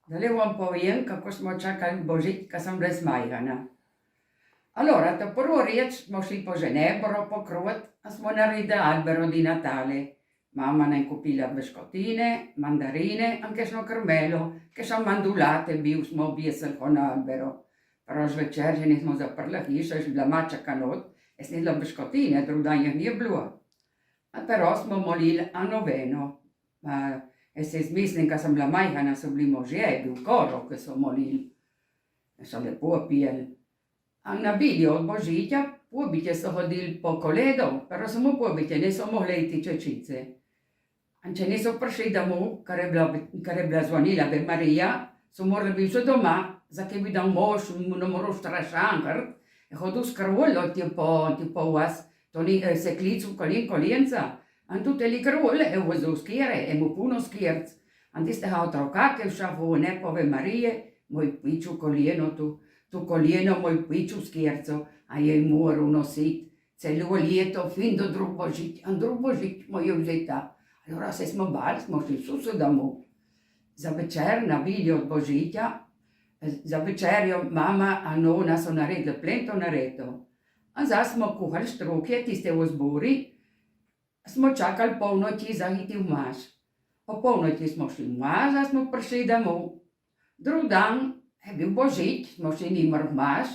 Volevo un po' jen, kako smo čakali Božič, ko sem bila zmajhana. Allora, ta prvo reč smo šli po ženebro pokrot, a smo naredili albero di Natale. Mamma nam je kupila beškotine, mandarine, anche šno krmelo, che še mandulate bil smo objesili po na albero. Però zvečer že nismo zaprli hišo, je bila mačaka not, e snedla beškotine, drug dan jih ni bilo. A però smo molili a noveno. E se mislim, ko sem bila majhna, so bili možje, bil koro, ki so molili. So lepo pijeli. A na bilju od Božića pobitje so hodili po koledo, però samo pobitje, niso mogli iti čečice. A če niso prišli domov, kar je bila zvonila Ave Marija, so morali biti že doma, za che bi dal mož, ne moral strašankar, je hodil s krvoljo tipo vas, to ni se klicu kolenca, a tutte le krvole je vozil skjere, je mu puno skjerc, a tistega otroka, ki je šel v nepove Marije, moj piču koljeno tu koljeno moj piču skjerco, a je moral nositi celo leto, fin do drug Božič, a drug Božič mu je vzeta. Allora se smo bali, smo šli vse domov. Za večer na bilju od Božića, za večerjo mama a nona so naredili plento nareto. A zdaj smo kuhali štrukje, tiste v zbori, smo čakali polnoči za iti v maš. O polnoči smo šli v maš, a smo prišli domov. Drug dan je bil Božič, smo šli nimar v maš.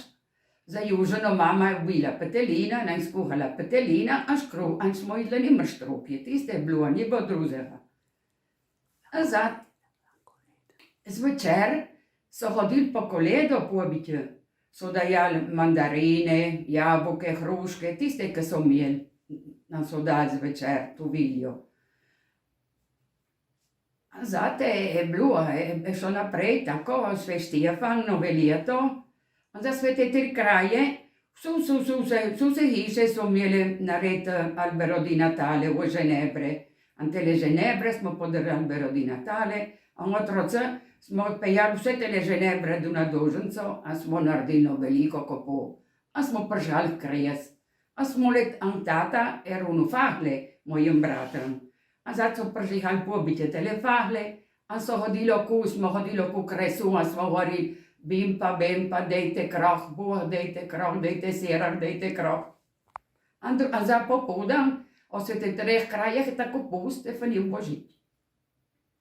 Za južino mama je ubila petelina, nam skuhala petelina, a škruh, a smo jedli nimar štrukje, tiste je bilo, ni bilo drugega. A zdaj, zvečer so hodili po koledo pobitje, so dajali mandarine, jabolke, hruške, tiste, ki so imeli, nam so dali zvečer, tu viljo. A zate je bilo, je šlo naprej, tako, sve Štefan, nove leto, a za sve te tri kraje, vse hiše so imeli narediti albero di Natale v Ženebre. A tele Ženebre smo podali albero di Natale, a otroci smo odpeljali vse tele Ženebre do na Doženco, a smo naredili veliko kopo. A smo pržali kres. A smo let, a tata era uno fahle, mojim bratom. A zdaj so prižihali pobitje tele fahle, a so hodilo smo hodilo ku kresu, a smo govorili, bim pa, dejte kroh, Bog, dejte kroh, dejte sirak, dejte kroh. A zdaj popoldan, o se te treh krajih je tako pust, Stefani v Božič.